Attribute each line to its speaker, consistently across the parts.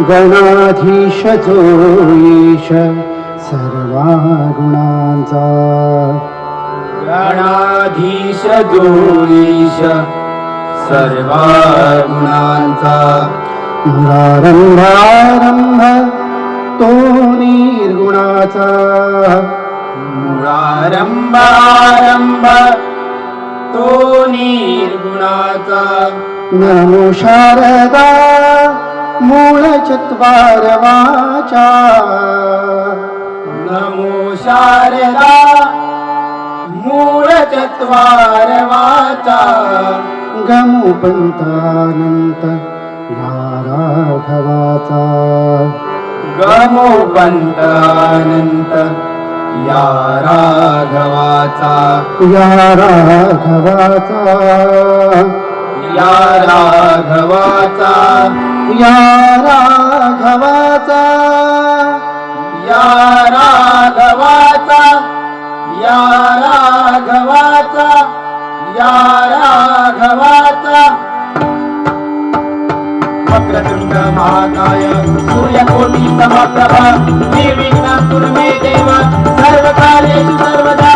Speaker 1: गणाधीश जो ईश सर्वा गुणांचा,
Speaker 2: गणाधीश जो ईश सर्वा गुणांचा,
Speaker 1: मुळारंभारंभ तो निर्गुणाचा,
Speaker 2: मुळारंभारंभ तो निर्गुणाचा,
Speaker 1: नमो शारदा मूळ चत्वार वाचा,
Speaker 2: नमो शारदा मूळ चत्वार वाचा,
Speaker 1: गमो पंतानंत या राघवाचा,
Speaker 2: गमो पंतानंत या राघवाचा,
Speaker 1: या राघवाचा,
Speaker 2: या राघवाचा,
Speaker 1: या राघवाचा,
Speaker 2: या राघवाचा, या राघवाचा, या राघवाचा. वक्रतुंड महाकाय सूर्यकोटी समप्रभा निर्विघ्नं कुरु मे देव सर्वकार्येषु सर्वदा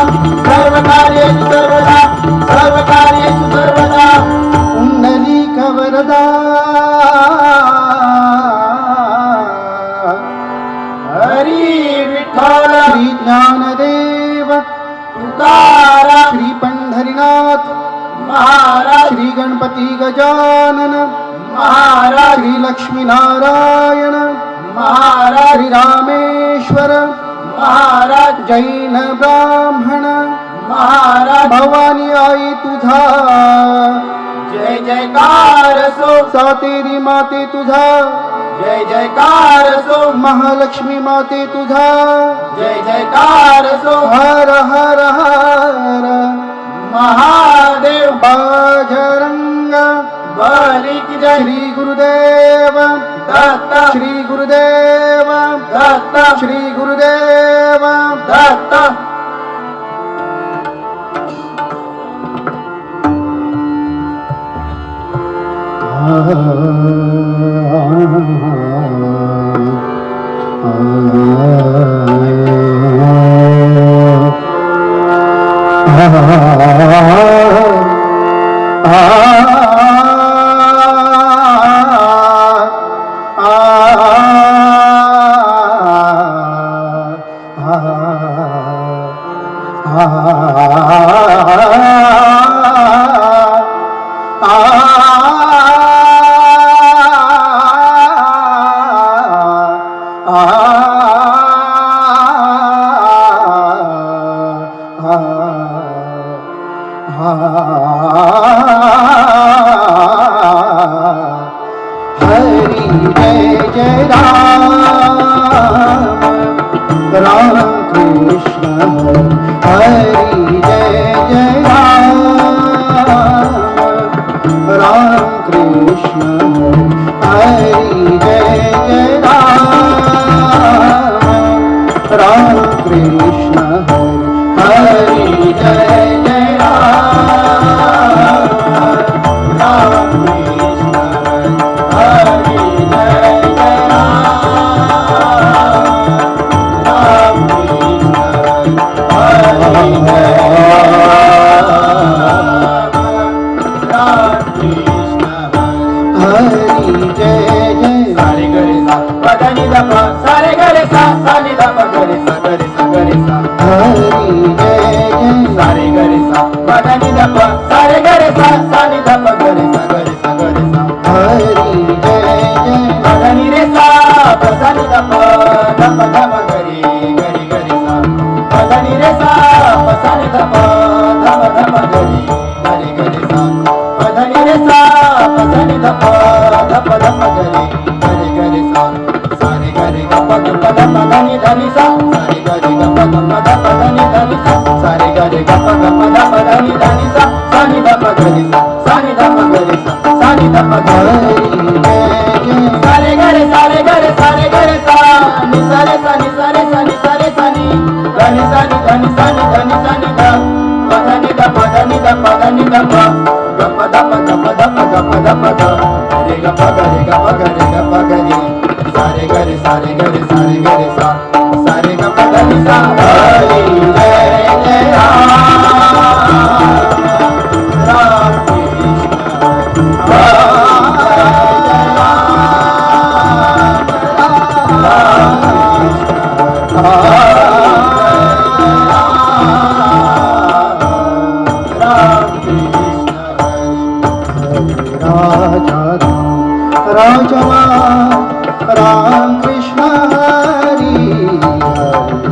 Speaker 2: सर्वकार्येषु सर्वदा सर्वकार्येषु सर्वदा.
Speaker 1: पुंडलीक वरदा
Speaker 2: हरी विठ्ठल
Speaker 1: श्री ज्ञानदेव
Speaker 2: तुकाराम
Speaker 1: श्री पंढरीनाथ
Speaker 2: महाराज
Speaker 1: श्री गणपती गजानन
Speaker 2: महाराज
Speaker 1: श्री लक्ष्मी नारायण
Speaker 2: महाराज
Speaker 1: श्री रामेश्वर
Speaker 2: महाराज
Speaker 1: जैन ब्राह्मण
Speaker 2: महाराज
Speaker 1: भवानी आई तुझा
Speaker 2: जय जयकार सो
Speaker 1: सातेरी माते तुझा
Speaker 2: जय जयकार सो
Speaker 1: महालक्ष्मी माते तुझा
Speaker 2: जय जयकार सो
Speaker 1: हर हर हर
Speaker 2: महादेव
Speaker 1: बाजरंग
Speaker 2: बली की जय
Speaker 1: श्री गुरुदेव
Speaker 2: दत्त
Speaker 1: श्री गुरुदेव
Speaker 2: दत्त
Speaker 1: श्री गुरुदेव
Speaker 2: दत्त.
Speaker 1: हरी जय जय राम राम कृष्ण हरी जय जय राम राम कृष्ण हरी जय जय राम राम कृष्ण हरी जय जय राम राम कृष्ण हरी जय जय राम राम कृष्ण हरी जय जय जय
Speaker 2: सारे गरे सा पदनी धप सारे गरे सा सानी धप गरे सा गरे सा गरे सा
Speaker 1: हरी जय जय
Speaker 2: पदनी रे सा पसानी धप धप धप गरे गरे गरे सा पदनी रे सा पसानी धप धप धप गरे गरे गरे सा पदनी रे सा पसानी धप धप धप गरे गरे गरे सा सारे गरे गप गप धप धनी धनी सा सारे गरे गप गप धप धनी धनी सा सारे गरे गप गप धप धनी धनी सा सानी धप गरे सा सानी धप गरे सा सानी धप गरे
Speaker 1: हरी जय जय
Speaker 2: सारे गरे सा नि सारे सा नि सारे सा नि सारे सा नि धनी सा नि धनी सा नि धनी सा नि ध पधनी ध पधनी ध पधनी ध प गप धप धप धप गप धप ध रे गप गरे गप गरे गप गरे सारे गरे सा सारे गप धनी सा हरि जय जय राम
Speaker 1: राजा राम कृष्ण हरी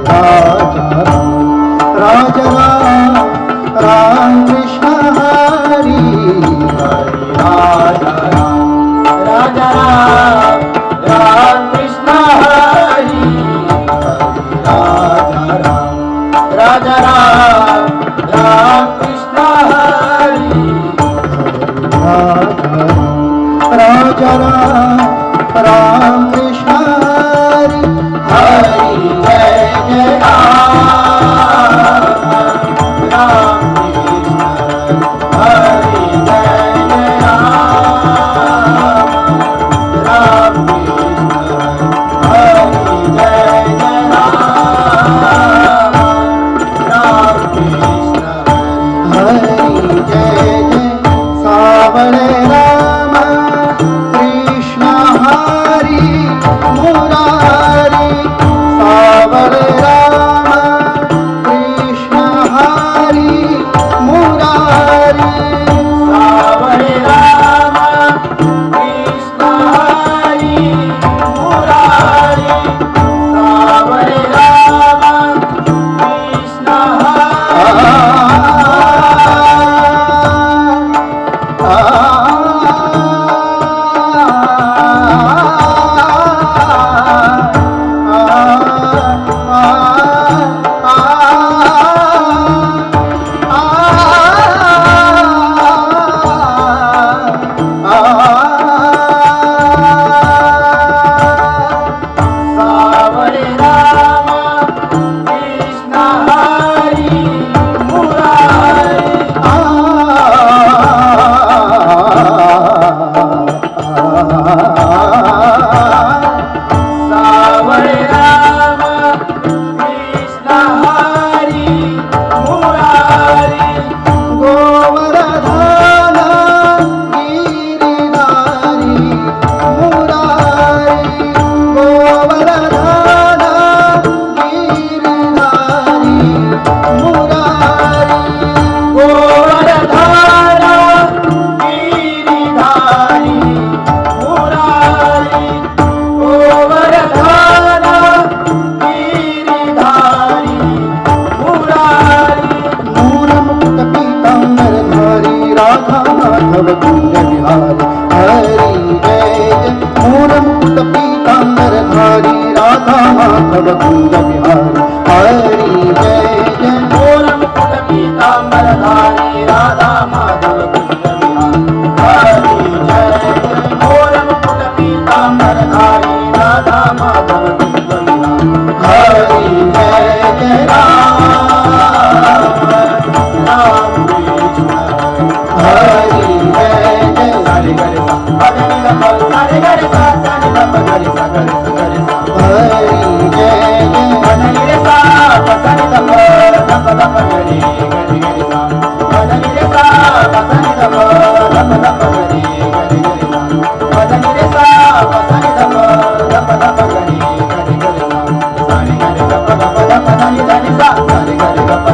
Speaker 1: राजा राम कृष्ण हरी
Speaker 2: राजा राम कृष्ण हरी राजा राम कृष्ण हरी
Speaker 1: राजा राम कृष्ण हरी
Speaker 2: हरि जय जय राम कृष्ण हरि जय जय राम कृष्ण हरि जय जय राम कृष्ण
Speaker 1: हरी जय जय सावळे राम कृष्ण हरी मुरारी सावळे राम कृष्ण हरी मुरारी
Speaker 2: सावळे राम कृष्ण हरी मुरारी सावळे राम कृष्ण सावळे राम कृष्ण हरी मुरारी सावळे राम कृष्ण हरी मुरारी
Speaker 1: गोवर्धन गिरिधारी मुरारी गोवर्धन गिरिधारी मुरारी
Speaker 2: गोवर्धन गिरिधारी मुरारी गोवर्धन गिरिधारी मुरारी
Speaker 1: मूरमुकुट पीताम्बरधारी राधा माधव कुंज विहारी हरि जय जय मूरमुकुट पीताम्बरधारी राधा माधव कुंज विहारी हरि जय जय
Speaker 2: मोर मुकुट पीताम्बरधारी राधा माधव कुंज विहारी हरि जय जय मोर मुकुट पीताम्बरधारी राधा माधव कुंज विहारी
Speaker 1: हरि जय जय
Speaker 2: राम कृष्ण
Speaker 1: हरि जय जय
Speaker 2: सारे गरे सा पदनी धप सारे गरे सा सानी धप गरे सा गरे सा गरे सा
Speaker 1: हरि जय जय
Speaker 2: पदनी रे सा पसानी धप धप धप गरे गरे गरे सा पदनी रे सा पसानी धप धप धप गरे गरे गरे सा पदनी रे सा पसानी धप धप धप गरे गरे गरे सा सारे गरे गप गप धप धनी धनी सा सारे गरे गप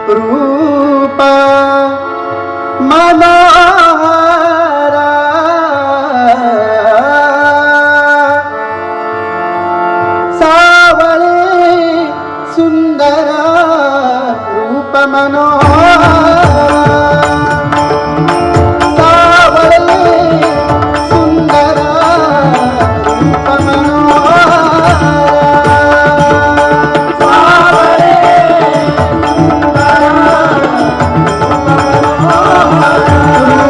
Speaker 1: रूप मनारा सावळे सुंदर रूप मनोहरा सावळे सुंदर रूप मनोहरा सावळे सुंदर रूप मनोहरा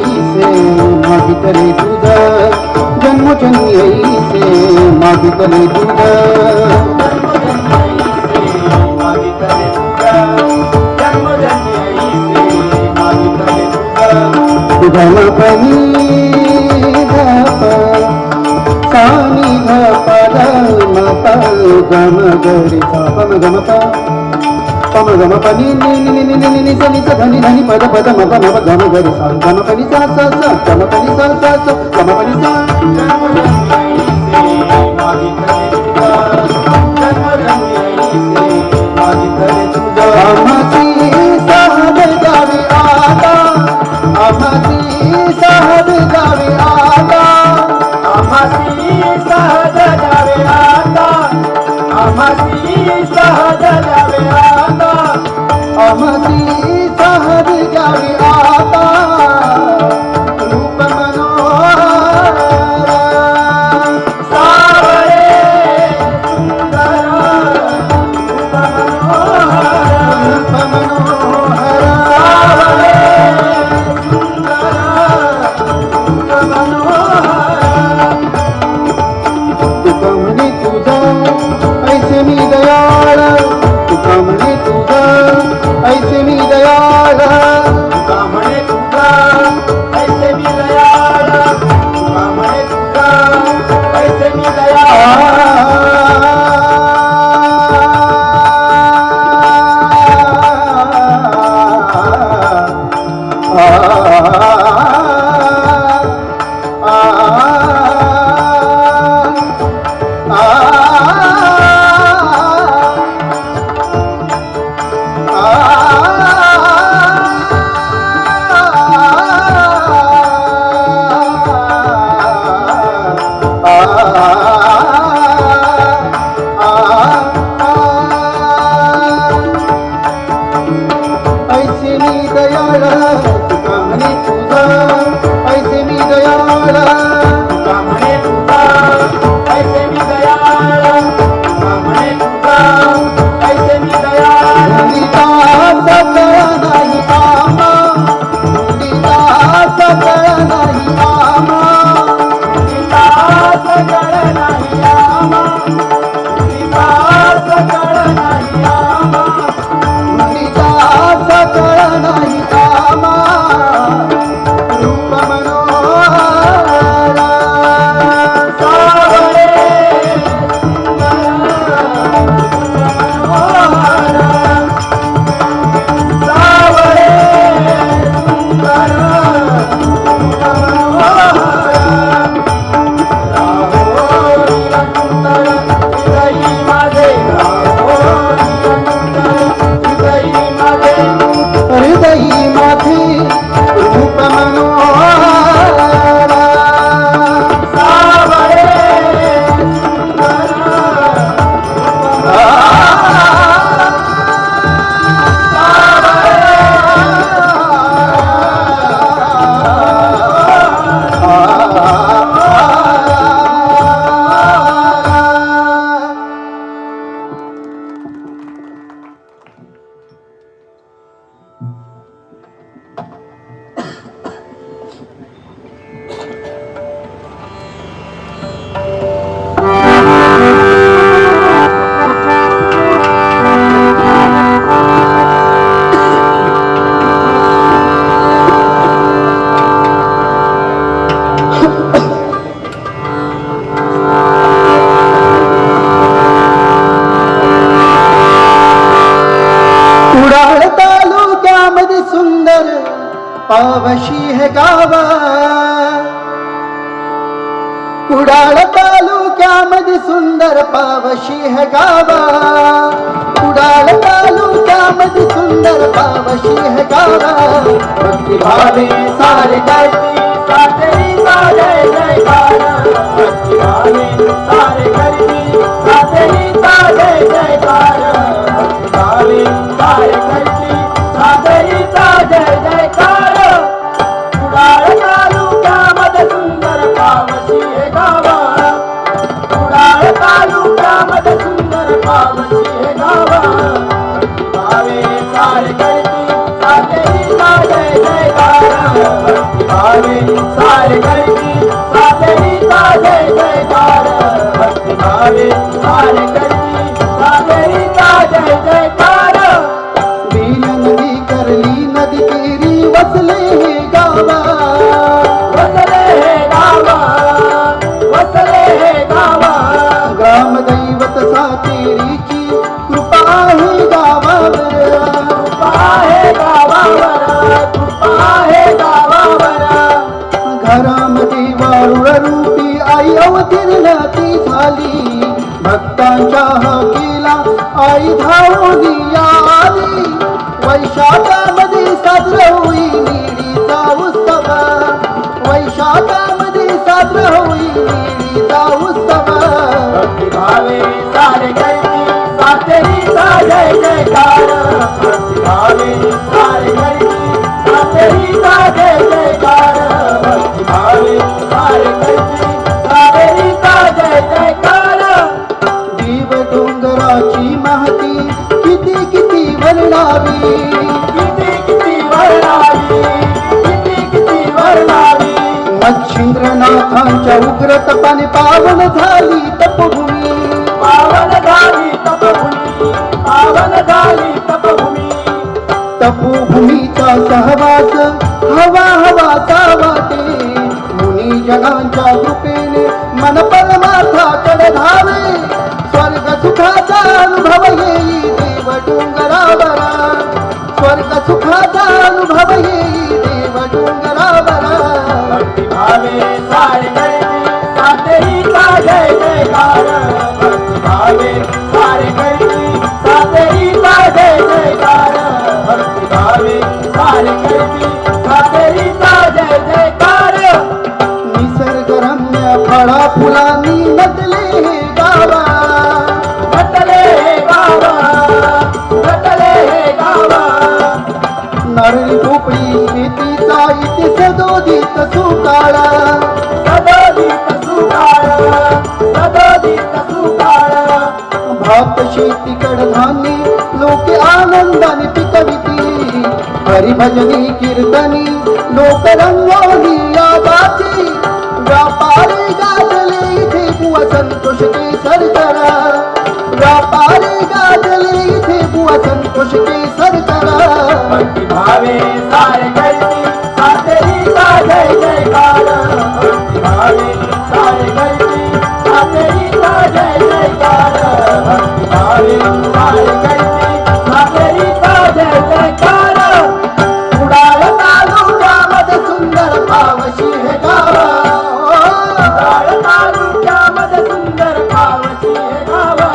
Speaker 1: ऐसे मागितले तुझ जन्मोजन्मी ऐसे मागितले तुझ गमपनी धप सानी धप धमप गम गरि पम गमप पम गमप नि नि नि नि नि नि स नि स धनि धनि पद पद मप मप गम गरि सा गमपनि सा सा सा गमपनि सा सा सा गमपनि सा आम्हाची सहज गावी आला आम्हाची सहज गावी आला
Speaker 2: आम्हासी सहज जावे आता आम्हासी सहज जावे आता
Speaker 1: आम्हाची सहज गावी आता रूप मनोहर
Speaker 2: सावळे सुंदर रूप मनोहर
Speaker 1: रूप मनोहर
Speaker 2: सावळे सुंदर रूप मनोहर
Speaker 1: तुका म्हणे तुझा ऐसे मी दयाळ तुका म्हणे तुझा ऐसे मी दयाळ
Speaker 2: तुका म्हणे तुझा ऐसे मी दयाळ तुका म्हणे तुझा ऐसे मी दयाळ
Speaker 1: ऐसे मी दयाळ तुका म्हणे तुझा ऐसे मी दयाळ
Speaker 2: तुका म्हणे तुझा ऐसे मी दयाळ तुका म्हणे तुझा ऐसे मी दयाळ
Speaker 1: मुंडीचा सकळ नाही आमा मुंडीचा सकळ नाही आमा
Speaker 2: तुझा सकळ नाही आमा तुझा सकळ नाही आमा
Speaker 1: मुंडीचा सकळ नाही आमा रूप मनोहर
Speaker 2: सावळे मनोहर सावळे सुंदर मनोहर राहो निरंतर हृदयी माझे राहो निरंतर हृदयी माझे
Speaker 1: हृदयी माझे रूप मनोहर
Speaker 2: सावळे सुंदर
Speaker 1: कुडाळ तालुक्यामध्ये सुंदर पावशी है गाव कुडाळ तालुक्यामध्ये सुंदर पावशी है गाव कुडाळ तालुक्यामध्ये सुंदर पावशी है गाव
Speaker 2: भक्तिभावे सारे करती सातेरी सारे जयकार भक्तिभावे सारे करती सातेरी सारे जयकार भक्तिभावे सारे करती सातेरी सारे जयकार कुडाळ तालुक्यामध्ये सुंदर पावशी हे गाव कुडाळ तालुक्यामध्ये सुंदर पावशी हे गाव भक्तिभावे सारे करती सातेरी सारे जयकार भक्तिभावे सारे करती सातेरीचा जय जयकार भक्ती भावे सारे करती सातेरीचा जय जयकार
Speaker 1: बीन नदी करली नदी तीरी वसले हे गावा
Speaker 2: वसले हे गावा वसले हे गावा
Speaker 1: ग्रामदैवत सातेरीची कृपा आहे गावावर
Speaker 2: कृपा आहे गावावर कृपा आहे गावावर
Speaker 1: घरामध्ये वारुळ रूपी आई अवतीर्ण ती झाली भक्तांच्या हाकेला आई धावून आली वैशाखामध्ये साजरा होई निडीचा उत्सव वैशाखामध्ये साजरा होई निडीचा उत्सव
Speaker 2: भक्ती भावे सारे करती सातेरीचा जय जयकार भक्ती भावे सारे करती सातेरीचा जय जयकार भक्ती भावे सारे करती सातेरीचा जय जयकार
Speaker 1: जीव डोंगराची महती किती किती वर्णावी
Speaker 2: किती किती वर्णावी किती किती वर्णावी
Speaker 1: मच्छिंद्रनाथांच्या उग्र तपाने पावन झाली तपभूमी
Speaker 2: पावन झाली तपभूमी पावन झाली तपभूमी
Speaker 1: तपोभूमीचा सहवास हवा हवाचा वाटे मुनी जगांच्या कृपेने मन परमार्थाकडे धावे स्वर्ग सुखाचा अनुभव येई देव डोंगरावर स्वर्ग सुखाचा अनुभव येई देव डोंगरावर
Speaker 2: भक्ती भावे सारे करती सातेरीचा जय जयकार भक्ती भावे सारे करती सातेरीचा जय जयकार भक्ती भावे सारे करती सातेरीचा जय जयकार
Speaker 1: निसर्गरम्य फळा फुलांनी नटले हे गावा
Speaker 2: घटले हे गावा घटले हे गावा
Speaker 1: नारळी भोपळी शेतीचा इथे सदोदित सुकाळा
Speaker 2: सदोदित सुकाळ सदोदित सुकाळ
Speaker 1: भात शेती कडधान्य लोके आनंदाने पिकविती हरिभजनी कीर्तनी लोक रंगवली यादाची व्यापारी गाजले इथे बुवा संतोष केसर करा व्यापारी गाजले इथे बुवा संतोष केसर करा
Speaker 2: भक्ती भावे सारे करती सातेरीचा जय जयकार भक्ती भावे सारे करती सातेरीचा जय जयकार भक्ती भावे सारे करती सातेरीचा जय जयकार
Speaker 1: कुडाळ तालुक्यामध्ये सुंदर पावशी हे गावा
Speaker 2: कुडाळ तालुक्यामध्ये सुंदर पावशी हे गावा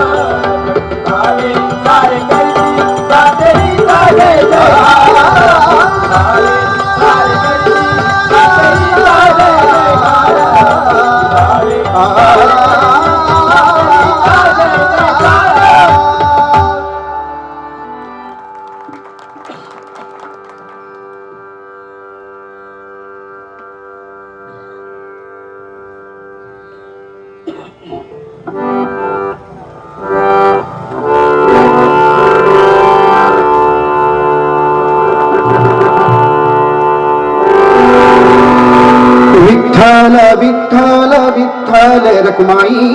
Speaker 2: भक्ती भावे सारे करती सातेरीचा जय जयकार भावे सारे करती सातेरीचा जय जयकार भावे सातेरीचा जय जयकार
Speaker 1: विठ्ठल विठ्ठल विठ्ठल रखमाई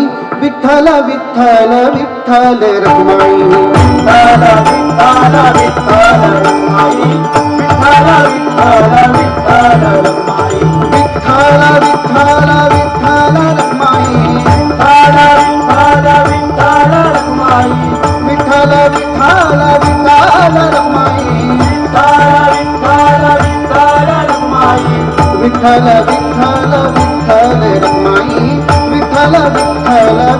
Speaker 1: विठ्ठल विठ्ठल विठ्ठल रखमाई
Speaker 2: विठ्ठल विठ्ठल विठ्ठल रखमाई विठ्ठल विठ्ठल विठ्ठल रखमाई
Speaker 1: विठ्ठल विठ्ठल विठ्ठल रखमाई
Speaker 2: विठ्ठल विठ्ठल विठ्ठल रखमाई
Speaker 1: विठ्ठल विठ्ठल विठ्ठल रखमाई
Speaker 2: विठ्ठल विठ्ठल विठ्ठल रखमाई
Speaker 1: विठ्ठल विठ्ठल विठ्ठल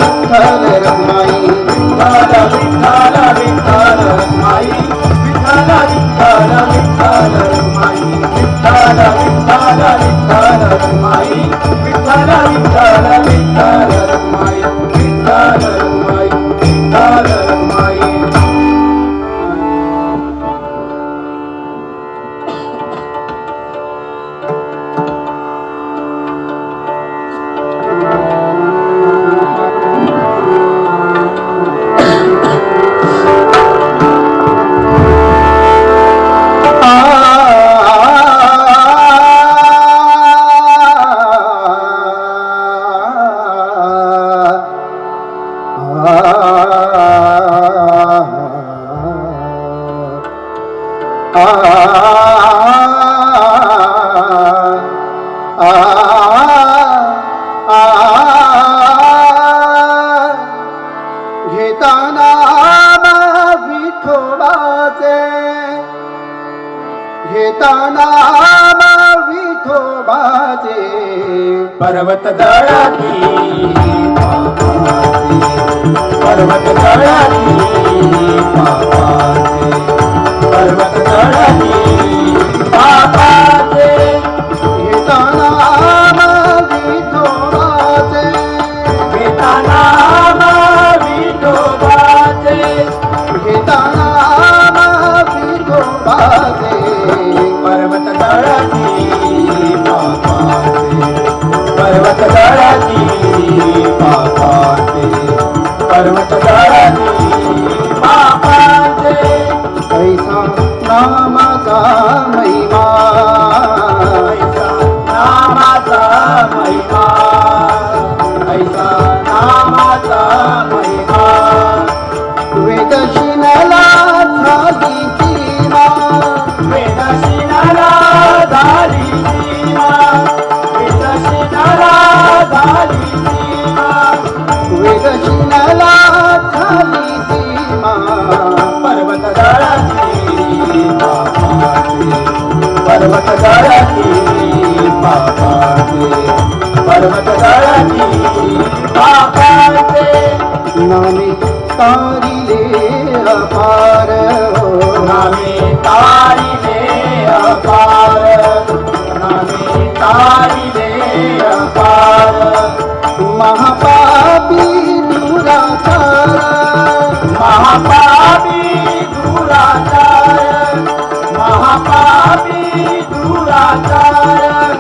Speaker 1: विठ्ठल रखमाई
Speaker 2: विठ्ठल विठ्ठल विठ्ठल रखमाई विठ्ठल विठ्ठल विठ्ठल रखमाई विठ्ठल विठ्ठल विठ्ठल रखमाई विठ्ठल विठ्ठल विठ्ठल रखमाई विठ्ठल रखमाई विठ्ठल रखमाई
Speaker 1: आ घेताना विठोबाचे घेताना विठोबाचे
Speaker 2: पर्वत दळाती पर्वत दळाती पापाचे पर्वत दळाती पापाचे
Speaker 1: घेताना विठोबाचे
Speaker 2: घेताना विठोबाचे
Speaker 1: घेताना विठोबाचे
Speaker 2: पर्वत दळाती पापाचे पर्वत दळाती पापाचे पर्वत दळाती पापाचे
Speaker 1: ऐसा नामाचा महिमा
Speaker 2: ऐसा नामाचा महिमा ऐसा नामाचा महिमा
Speaker 1: वेदशिनला झाली सीमा
Speaker 2: वेदशिनाला झाली सीमा वेदशिनाला झाली सीमा
Speaker 1: वेदशिनला झाली सीमा
Speaker 2: पर्वत दळाती पापाचे पर्वत दळाती पापाचे पर्वत दळाती पापाचे
Speaker 1: नामे तारिले अपार
Speaker 2: नामे तारिले अपार नामे तारिले अपार
Speaker 1: महापापी दुराचार
Speaker 2: महापापी दुराचार महापापी दुराचार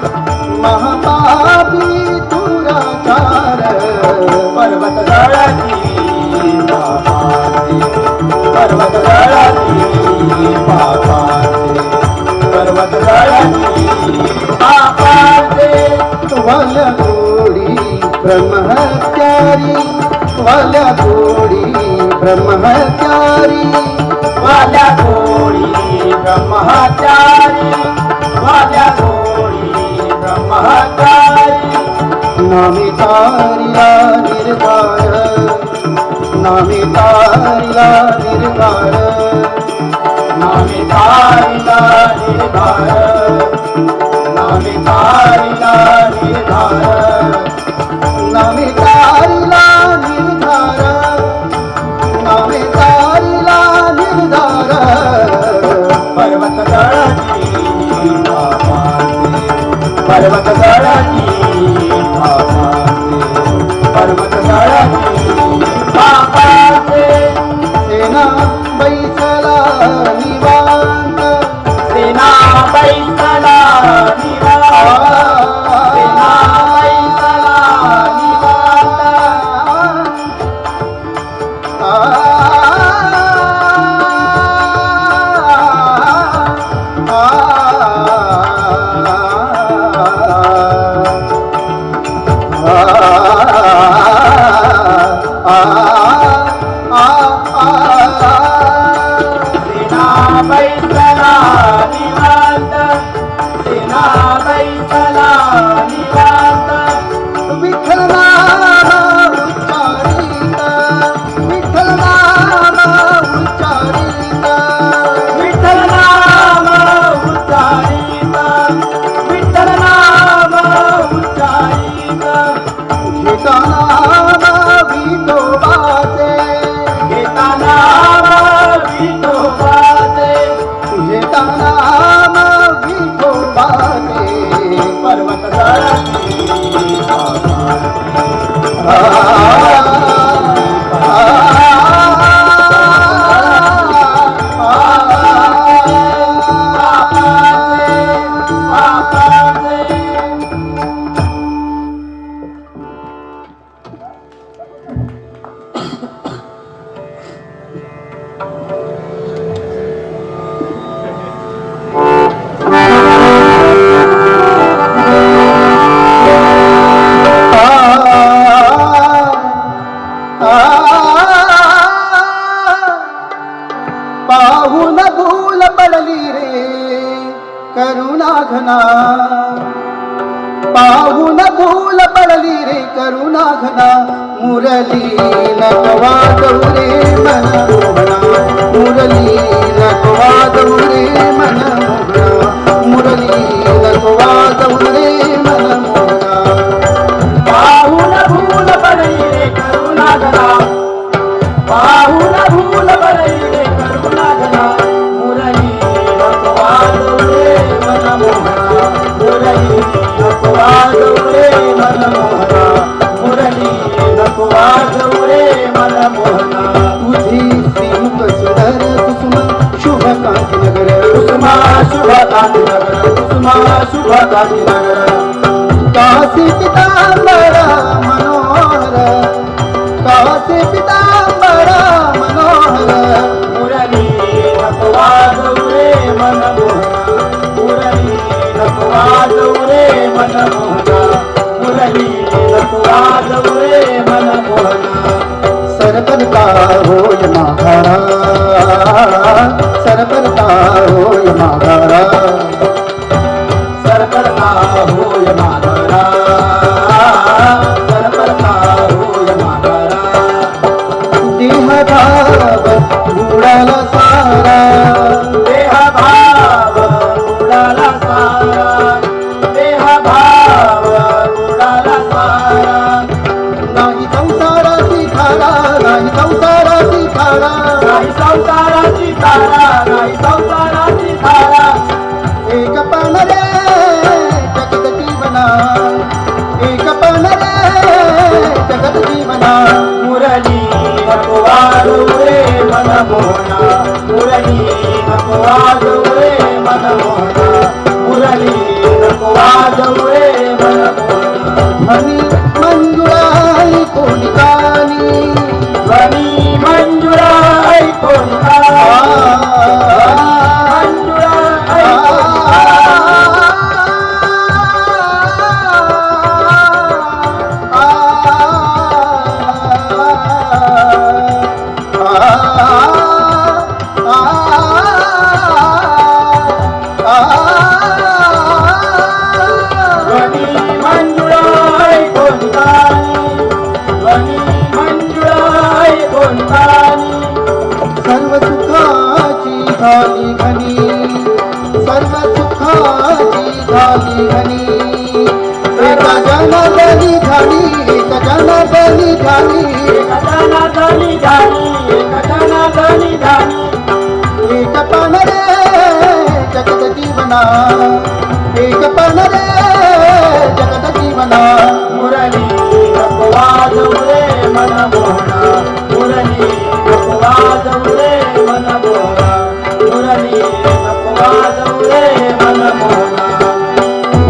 Speaker 1: महापापी दुराचार
Speaker 2: पर्वत दळाती पापाचे पर्वत दळाती पापाचे पर्वत दळाती पापाचे
Speaker 1: वाल्या गोडी ब्रह्मचारी वाल्या गोडी ब्रह्मचारी
Speaker 2: वाल्या गोळी ब्रह्मचारी वाल्या गोळी ब्रह्मचारी
Speaker 1: नामे तारिला निर्धार नामे तारिला निर्धार
Speaker 2: नामे तारिला निर्धार नामे तारिला निर्धार
Speaker 1: नामे तारिला निर्धार नामे तारिला निर्धार
Speaker 2: पर्वत दळाती पापाचे पर्वत दळाती पापाचे पर्वत दळाती पापाचे
Speaker 1: सेना बैसला निवांत
Speaker 2: सेना बैसला निवांत सेना बैसला निवांत
Speaker 1: पाहून भूल पडली रे करुणा घना मुरली नकवा रे मन मोहना मुरली नकवा रे मन मोहना मुरली नकवा रे मन मोहना
Speaker 2: पाहून भूल पडली रे करुणा घना पाहून भूल पडली रे करुणा घना मुरली नकवा रे मन मोहना मुरली नकवा रे मन मोहना मुरली नकवा रे मन मोहना
Speaker 1: तुझी श्रीमुख सुंदर कुसुम शुभ कांती नगर
Speaker 2: कुसुमा शुभ कांती नगर कुसुमा शुभ कांती नगर
Speaker 1: काशी पितांबर मनोहर काशी पितांबर मनोहर
Speaker 2: मुरली नकवा रे मन मोहना मुरली नकवा रे मन मोहना मुरली नकवा रे मन मोहना
Speaker 1: सरपरता होय माघारा सरपरता होय माघारा
Speaker 2: सरपरता होय माघारा सरपरता होय माघारा
Speaker 1: देह भाव उडाला सारा
Speaker 2: देह भाव उडाला सारा देह भाव उडाला सारा
Speaker 1: नाही संसाराची खारा नाही संसाराची खारा
Speaker 2: नाही संसाराची तारा नाही संसाराची तारा
Speaker 1: एक पण रे जगत जीवना एक पण रे जगत जीवना
Speaker 2: मुरली नकवा रे मन मोहना मुरली नकवा रे मन मोहना मुरली नकवा रे मन मोहना
Speaker 1: धनी मंजुळाई कोणी कानी
Speaker 2: ध्वनी मंजुळा ऐकून मंजुळा ध्वनी मंजुळा ऐकून ध्वनी मंजुळा ऐकून
Speaker 1: सर्व सुखाची झाली घनी सर्व सुखाची झाली घनी एक जनार्दनी झाली एक जनार्दनी झाली
Speaker 2: जनार्दनी झाली जनार्दनी झाली
Speaker 1: एक पण रे जगत जीवना एक पण रे जगत जीवना
Speaker 2: मुरली नकवा रे मन मोहना मुरली नकवा रे मन मोहना मुरली नकवा रे मन मोहना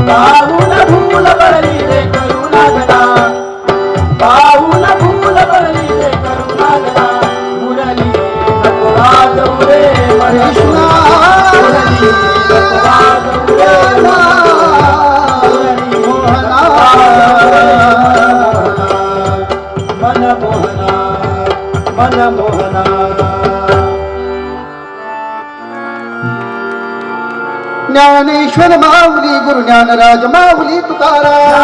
Speaker 2: पाहून भूल पडली रे करुणा घना पाहून भूल पडली रे करुणा घना मुरली नकवा रे मन
Speaker 1: कृष्णा
Speaker 2: मुरली नकवा रे मन मोहना मन मोहना
Speaker 1: ज्ञानेश्वर माऊली गुरु ज्ञानराज माऊली तुकाराम